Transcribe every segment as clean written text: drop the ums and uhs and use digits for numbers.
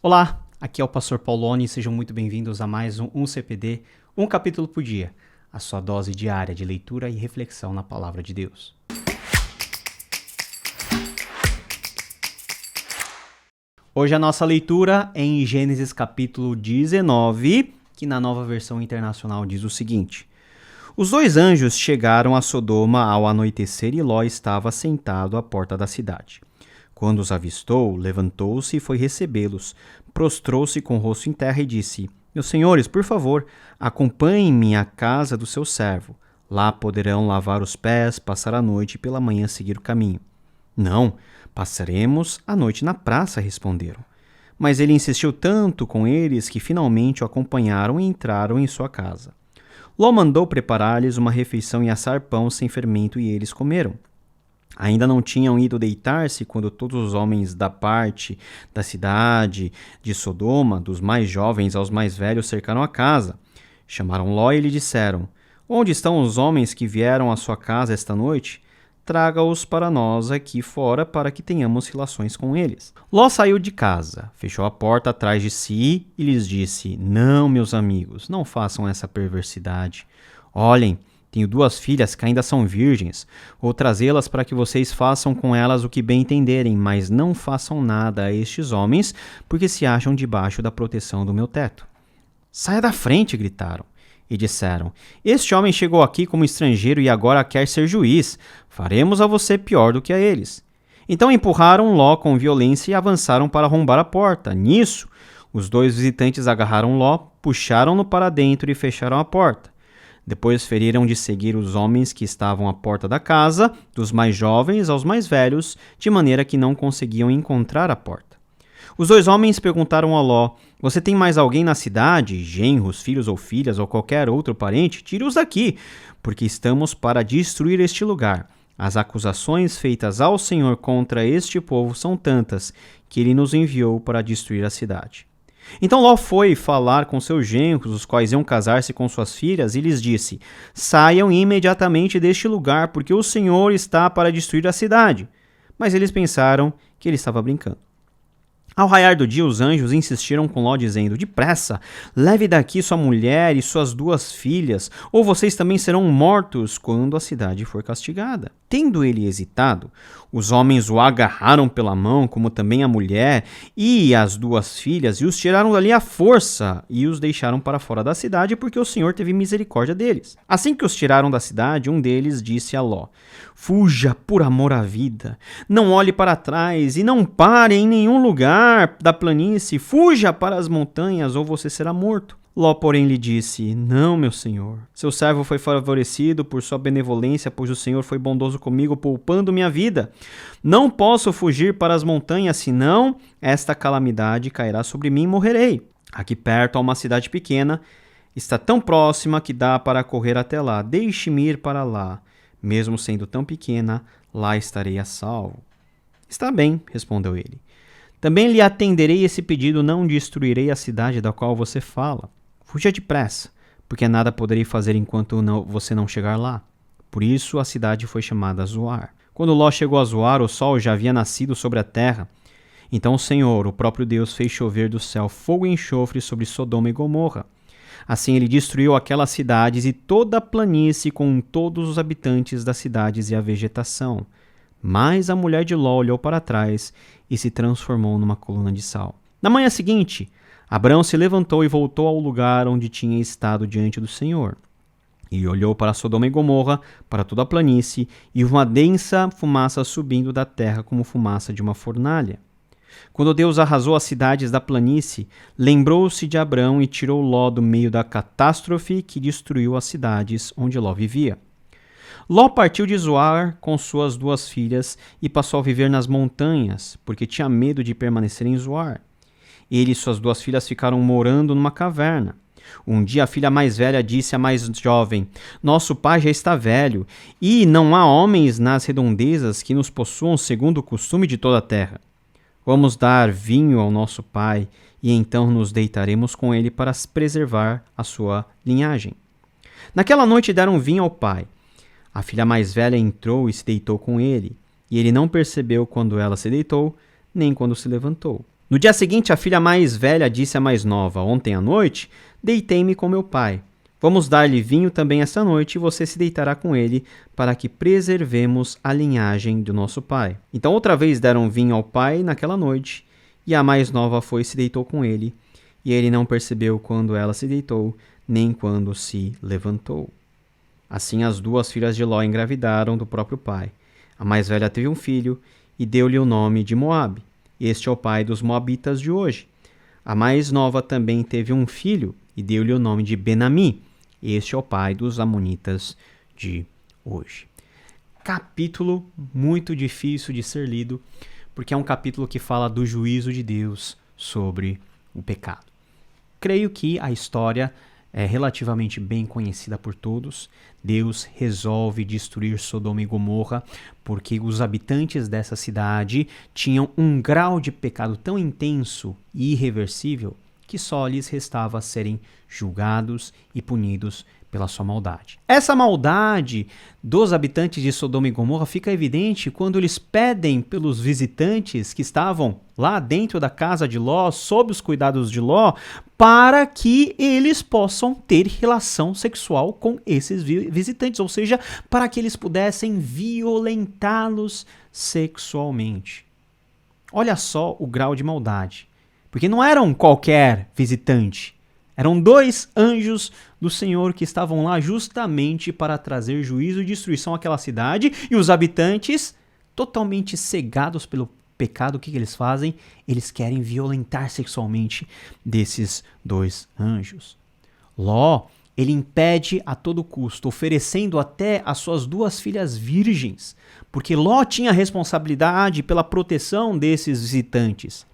Olá, aqui é o Pastor Pauloni e sejam muito bem-vindos a mais um CPD, um capítulo por dia, a sua dose diária de leitura e reflexão na Palavra de Deus. Hoje a nossa leitura é em Gênesis capítulo 19, que na Nova Versão Internacional diz o seguinte: Os dois anjos chegaram a Sodoma ao anoitecer e Ló estava sentado à porta da cidade. Quando os avistou, levantou-se e foi recebê-los, prostrou-se com o rosto em terra e disse: Meus senhores, por favor, acompanhem-me à casa do seu servo. Lá poderão lavar os pés, passar a noite e pela manhã seguir o caminho. Não, passaremos a noite na praça, responderam. Mas ele insistiu tanto com eles que finalmente o acompanharam e entraram em sua casa. Ló mandou preparar-lhes uma refeição e assar pão sem fermento e eles comeram. Ainda não tinham ido deitar-se quando todos os homens da parte da cidade de Sodoma, dos mais jovens aos mais velhos, cercaram a casa. Chamaram Ló e lhe disseram: Onde estão os homens que vieram à sua casa esta noite? Traga-os para nós aqui fora para que tenhamos relações com eles. Ló saiu de casa, fechou a porta atrás de si e lhes disse: Não, meus amigos, não façam essa perversidade. Olhem, tenho 2 filhas que ainda são virgens. Vou trazê-las para que vocês façam com elas o que bem entenderem, mas não façam nada a estes homens, porque se acham debaixo da proteção do meu teto. Saia da frente, gritaram. E disseram: Este homem chegou aqui como estrangeiro e agora quer ser juiz. Faremos a você pior do que a eles. Então empurraram Ló com violência e avançaram para arrombar a porta. Nisso, os 2 visitantes agarraram Ló, puxaram-no para dentro e fecharam a porta. Depois feriram de seguir os homens que estavam à porta da casa, dos mais jovens aos mais velhos, de maneira que não conseguiam encontrar a porta. Os 2 homens perguntaram a Ló: Você tem mais alguém na cidade, genros, filhos ou filhas ou qualquer outro parente? Tire-os daqui, porque estamos para destruir este lugar. As acusações feitas ao Senhor contra este povo são tantas que ele nos enviou para destruir a cidade. Então Ló foi falar com seus genros, os quais iam casar-se com suas filhas, e lhes disse: Saiam imediatamente deste lugar, porque o Senhor está para destruir a cidade. Mas eles pensaram que ele estava brincando. Ao raiar do dia, os anjos insistiram com Ló, dizendo: Depressa, leve daqui sua mulher e suas 2 filhas, ou vocês também serão mortos quando a cidade for castigada. Tendo ele hesitado, os homens o agarraram pela mão, como também a mulher e as 2 filhas, e os tiraram dali à força e os deixaram para fora da cidade, porque o Senhor teve misericórdia deles. Assim que os tiraram da cidade, um deles disse a Ló: Fuja por amor à vida, não olhe para trás e não pare em nenhum lugar da planície, fuja para as montanhas ou você será morto. Ló, porém, lhe disse: Não, meu senhor. Seu servo foi favorecido por sua benevolência, pois o Senhor foi bondoso comigo, poupando minha vida. Não posso fugir para as montanhas, senão esta calamidade cairá sobre mim e morrerei. Aqui perto há uma cidade pequena, está tão próxima que dá para correr até lá. Deixe-me ir para lá. Mesmo sendo tão pequena, lá estarei a salvo. Está bem, respondeu ele. Também lhe atenderei esse pedido, não destruirei a cidade da qual você fala. Fuja depressa, porque nada poderei fazer enquanto você não chegar lá. Por isso a cidade foi chamada Zoar. Quando Ló chegou a Zoar, o sol já havia nascido sobre a terra. Então o Senhor, o próprio Deus, fez chover do céu fogo e enxofre sobre Sodoma e Gomorra. Assim ele destruiu aquelas cidades e toda a planície com todos os habitantes das cidades e a vegetação. Mas a mulher de Ló olhou para trás e se transformou numa coluna de sal. Na manhã seguinte, Abrão se levantou e voltou ao lugar onde tinha estado diante do Senhor. E olhou para Sodoma e Gomorra, para toda a planície, e uma densa fumaça subindo da terra como fumaça de uma fornalha. Quando Deus arrasou as cidades da planície, lembrou-se de Abrão e tirou Ló do meio da catástrofe que destruiu as cidades onde Ló vivia. Ló partiu de Zoar com suas 2 filhas e passou a viver nas montanhas, porque tinha medo de permanecer em Zoar. Ele e suas 2 filhas ficaram morando numa caverna. Um dia a filha mais velha disse à mais jovem: Nosso pai já está velho, e não há homens nas redondezas que nos possuam segundo o costume de toda a terra. Vamos dar vinho ao nosso pai, e então nos deitaremos com ele para preservar a sua linhagem. Naquela noite deram vinho ao pai. A filha mais velha entrou e se deitou com ele, e ele não percebeu quando ela se deitou, nem quando se levantou. No dia seguinte, a filha mais velha disse à mais nova: ontem à noite, deitei-me com meu pai. Vamos dar-lhe vinho também esta noite e você se deitará com ele, para que preservemos a linhagem do nosso pai. Então outra vez deram vinho ao pai naquela noite, e a mais nova foi e se deitou com ele, e ele não percebeu quando ela se deitou, nem quando se levantou. Assim as duas filhas de Ló engravidaram do próprio pai. A mais velha teve um filho, e deu-lhe o nome de Moabe. Este é o pai dos moabitas de hoje. A mais nova também teve um filho, e deu-lhe o nome de Benami. Este é o pai dos amonitas de hoje. Capítulo muito difícil de ser lido, porque é um capítulo que fala do juízo de Deus sobre o pecado. Creio que a história é relativamente bem conhecida por todos. Deus resolve destruir Sodoma e Gomorra porque os habitantes dessa cidade tinham um grau de pecado tão intenso e irreversível que só lhes restava serem julgados e punidos pela sua maldade. Essa maldade dos habitantes de Sodoma e Gomorra fica evidente quando eles pedem pelos visitantes que estavam lá dentro da casa de Ló, sob os cuidados de Ló, para que eles possam ter relação sexual com esses visitantes, ou seja, para que eles pudessem violentá-los sexualmente. Olha só o grau de maldade. Porque não eram qualquer visitante. Eram 2 anjos do Senhor que estavam lá justamente para trazer juízo e destruição àquela cidade. E os habitantes, totalmente cegados pelo pecado, o que eles fazem? Eles querem violentar sexualmente desses 2 anjos. Ló, ele impede a todo custo, oferecendo até as suas 2 filhas virgens. Porque Ló tinha a responsabilidade pela proteção desses visitantes.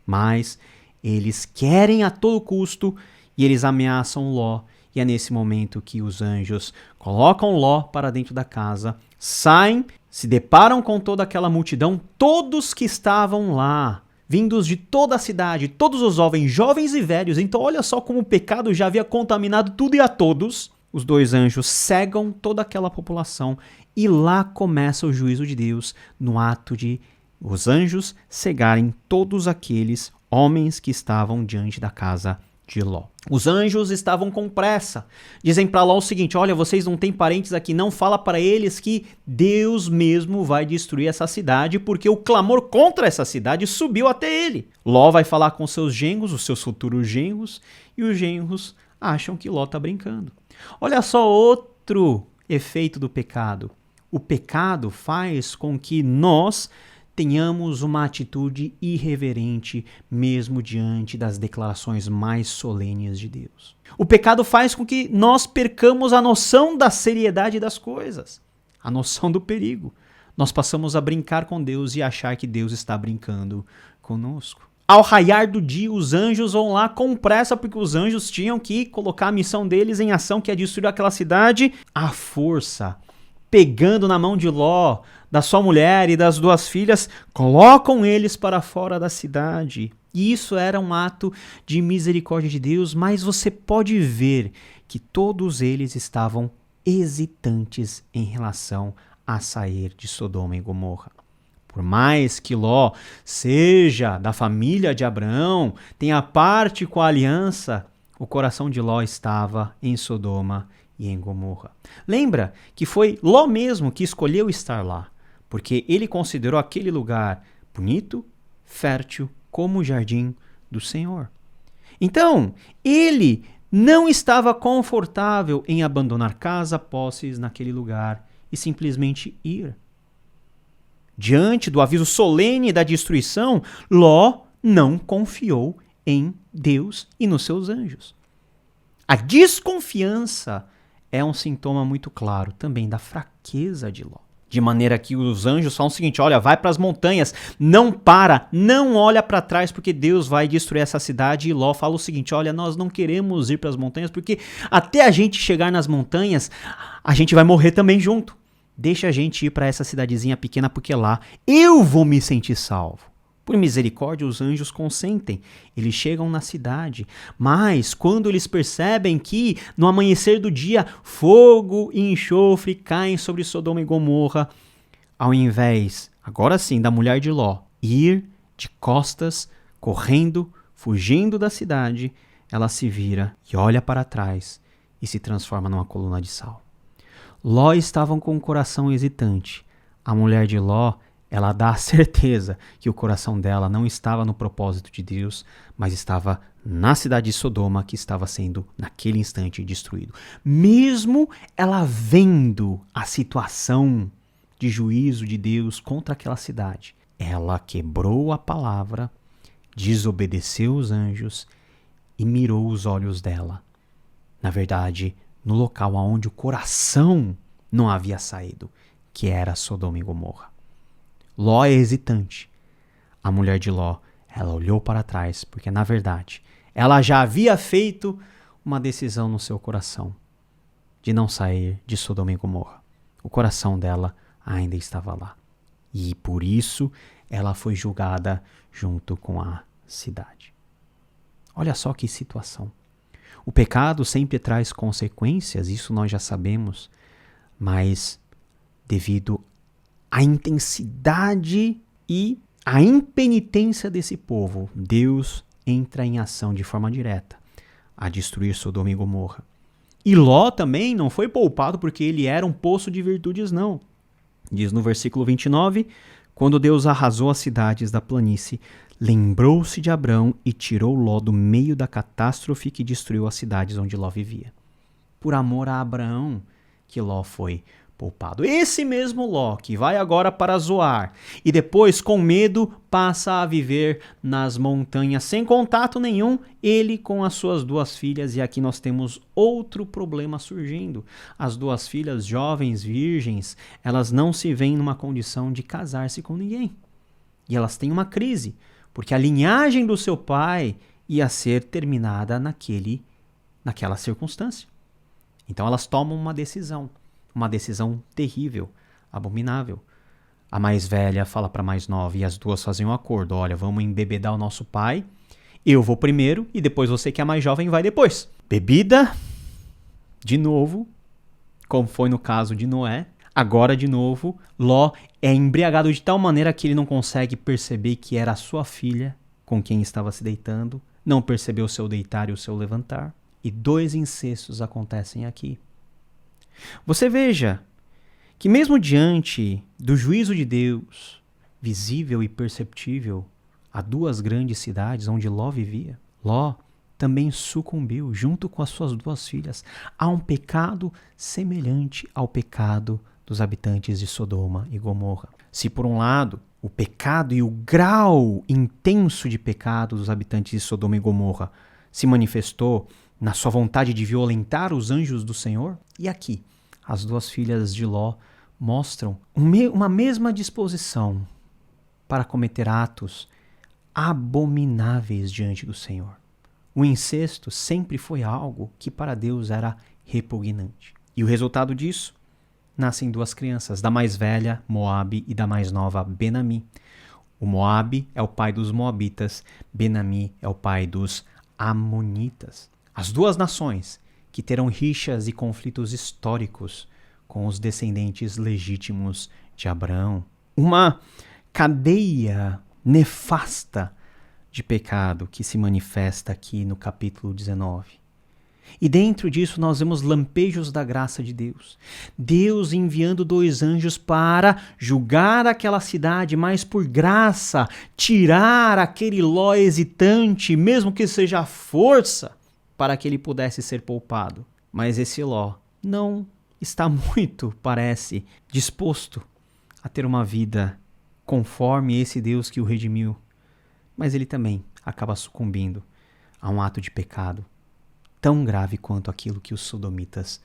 Mas eles querem a todo custo e eles ameaçam Ló. E é nesse momento que os anjos colocam Ló para dentro da casa, saem, se deparam com toda aquela multidão, todos que estavam lá, vindos de toda a cidade, todos os jovens e velhos. Então olha só como o pecado já havia contaminado tudo e a todos. Os 2 anjos cegam toda aquela população e lá começa o juízo de Deus no ato de os anjos cegarem todos aqueles homens que estavam diante da casa de Ló. Os anjos estavam com pressa. Dizem para Ló o seguinte: olha, vocês não têm parentes aqui, não fala para eles que Deus mesmo vai destruir essa cidade, porque o clamor contra essa cidade subiu até ele. Ló vai falar com seus genros, os seus futuros genros, e os genros acham que Ló está brincando. Olha só outro efeito do pecado. O pecado faz com que nós tenhamos uma atitude irreverente mesmo diante das declarações mais solenes de Deus. O pecado faz com que nós percamos a noção da seriedade das coisas, a noção do perigo. Nós passamos a brincar com Deus e achar que Deus está brincando conosco. Ao raiar do dia, os anjos vão lá com pressa, porque os anjos tinham que colocar a missão deles em ação, que é destruir aquela cidade à força. Pegando na mão de Ló, da sua mulher e das 2 filhas, colocam eles para fora da cidade. E isso era um ato de misericórdia de Deus, mas você pode ver que todos eles estavam hesitantes em relação a sair de Sodoma e Gomorra. Por mais que Ló seja da família de Abraão, tenha parte com a aliança, o coração de Ló estava em Sodoma e em Gomorra. Lembra que foi Ló mesmo que escolheu estar lá, porque ele considerou aquele lugar bonito, fértil, como o jardim do Senhor. Então, ele não estava confortável em abandonar casa, posses naquele lugar e simplesmente ir. Diante do aviso solene da destruição, Ló não confiou em Deus e nos seus anjos. A desconfiança é um sintoma muito claro também da fraqueza de Ló. De maneira que os anjos falam o seguinte: olha, vai para as montanhas, não para, não olha para trás, porque Deus vai destruir essa cidade. E Ló fala o seguinte: olha, nós não queremos ir para as montanhas, porque até a gente chegar nas montanhas, a gente vai morrer também junto. Deixa a gente ir para essa cidadezinha pequena, porque lá eu vou me sentir salvo. Por misericórdia, os anjos consentem. Eles chegam na cidade. Mas quando eles percebem que no amanhecer do dia fogo e enxofre caem sobre Sodoma e Gomorra, ao invés, agora sim, da mulher de Ló ir de costas correndo, fugindo da cidade, ela se vira e olha para trás e se transforma numa coluna de sal. Ló estava com o coração hesitante. A mulher de Ló, ela dá a certeza que o coração dela não estava no propósito de Deus, mas estava na cidade de Sodoma, que estava sendo, naquele instante, destruído. Mesmo ela vendo a situação de juízo de Deus contra aquela cidade, ela quebrou a palavra, desobedeceu os anjos e mirou os olhos dela. Na verdade, no local onde o coração não havia saído, que era Sodoma e Gomorra. Ló é hesitante. A mulher de Ló, ela olhou para trás, porque na verdade, ela já havia feito uma decisão no seu coração de não sair de Sodoma e Gomorra. O coração dela ainda estava lá. E por isso ela foi julgada junto com a cidade. Olha só que situação. O pecado sempre traz consequências, isso nós já sabemos, mas devido à intensidade e à impenitência desse povo, Deus entra em ação de forma direta a destruir Sodoma e Gomorra. E Ló também não foi poupado porque ele era um poço de virtudes, não. Diz no versículo 29, quando Deus arrasou as cidades da planície, lembrou-se de Abrão e tirou Ló do meio da catástrofe que destruiu as cidades onde Ló vivia. Por amor a Abraão que Ló foi poupado. Esse mesmo Ló que vai agora para Zoar e depois, com medo, passa a viver nas montanhas sem contato nenhum, ele com as suas duas filhas. E aqui nós temos outro problema surgindo. As duas filhas jovens, virgens, elas não se veem numa condição de casar-se com ninguém. E elas têm uma crise, porque a linhagem do seu pai ia ser terminada naquela circunstância. Então elas tomam uma decisão terrível, abominável. A mais velha fala para a mais nova e as duas fazem um acordo. Olha, vamos embebedar o nosso pai, eu vou primeiro e depois você que é a mais jovem vai depois. Bebida, de novo, como foi no caso de Noé. Agora, de novo, Ló é embriagado de tal maneira que ele não consegue perceber que era a sua filha com quem estava se deitando, não percebeu o seu deitar e o seu levantar. E 2 incestos acontecem aqui. Você veja que mesmo diante do juízo de Deus, visível e perceptível, a 2 grandes cidades onde Ló vivia, Ló também sucumbiu junto com as suas 2 filhas a um pecado semelhante ao pecado dos habitantes de Sodoma e Gomorra. Se por um lado o pecado e o grau intenso de pecado dos habitantes de Sodoma e Gomorra se manifestou na sua vontade de violentar os anjos do Senhor, e aqui as 2 filhas de Ló mostram uma mesma disposição para cometer atos abomináveis diante do Senhor. O incesto sempre foi algo que para Deus era repugnante. E o resultado disso? Nascem 2 crianças, da mais velha, Moabe, e da mais nova, Benami. O Moabe é o pai dos Moabitas, Benami é o pai dos Amonitas. As 2 nações que terão rixas e conflitos históricos com os descendentes legítimos de Abraão. Uma cadeia nefasta de pecado que se manifesta aqui no capítulo 19. E dentro disso nós vemos lampejos da graça de Deus. Deus enviando 2 anjos para julgar aquela cidade, mas por graça tirar aquele Ló hesitante, mesmo que seja à força, para que ele pudesse ser poupado. Mas esse Ló não está muito, parece, disposto a ter uma vida conforme esse Deus que o redimiu. Mas ele também acaba sucumbindo a um ato de pecado tão grave quanto aquilo que os sodomitas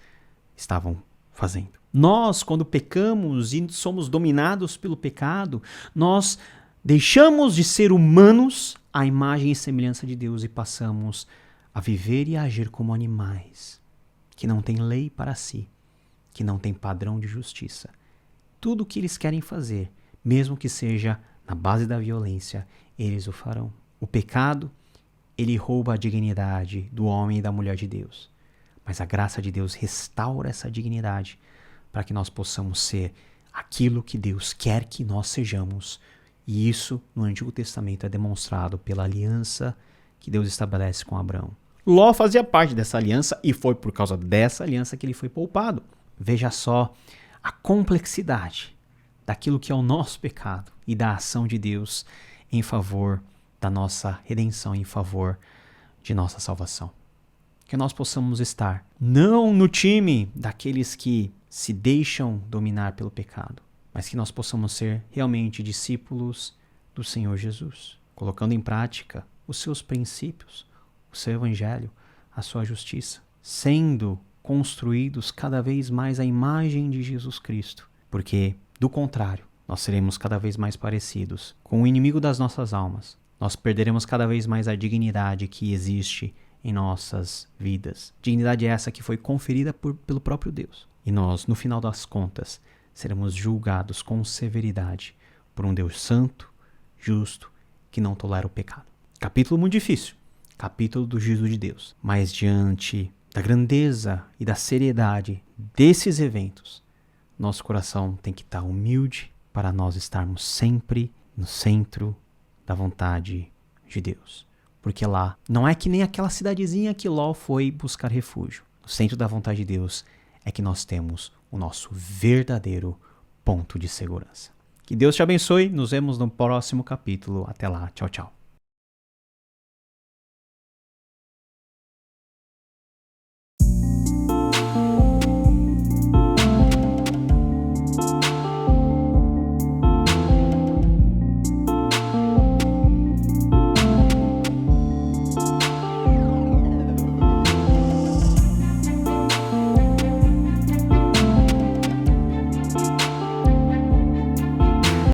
estavam fazendo. Nós, quando pecamos e somos dominados pelo pecado, nós deixamos de ser humanos à imagem e semelhança de Deus e passamos a viver e a agir como animais, que não têm lei para si, que não têm padrão de justiça. Tudo o que eles querem fazer, mesmo que seja na base da violência, eles o farão. O pecado, ele rouba a dignidade do homem e da mulher de Deus. Mas a graça de Deus restaura essa dignidade para que nós possamos ser aquilo que Deus quer que nós sejamos E isso, no Antigo Testamento, é demonstrado pela aliança que Deus estabelece com Abraão. Ló fazia parte dessa aliança e foi por causa dessa aliança que ele foi poupado. Veja só a complexidade daquilo que é o nosso pecado e da ação de Deus em favor da nossa redenção, em favor de nossa salvação. Que nós possamos estar não no time daqueles que se deixam dominar pelo pecado, mas que nós possamos ser realmente discípulos do Senhor Jesus, colocando em prática os seus princípios, o seu evangelho, a sua justiça, sendo construídos cada vez mais à imagem de Jesus Cristo, porque, do contrário, nós seremos cada vez mais parecidos com o inimigo das nossas almas. Nós perderemos cada vez mais a dignidade que existe em nossas vidas. Dignidade essa que foi conferida pelo próprio Deus. E nós, no final das contas, seremos julgados com severidade por um Deus santo, justo, que não tolera o pecado. Capítulo muito difícil. Capítulo do juízo de Deus. Mas diante da grandeza e da seriedade desses eventos, nosso coração tem que estar humilde para nós estarmos sempre no centro da vontade de Deus. Porque lá não é que nem aquela cidadezinha que Ló foi buscar refúgio. No centro da vontade de Deus é que nós temos o nosso verdadeiro ponto de segurança. Que Deus te abençoe. Nos vemos no próximo capítulo. Até lá. Tchau, tchau.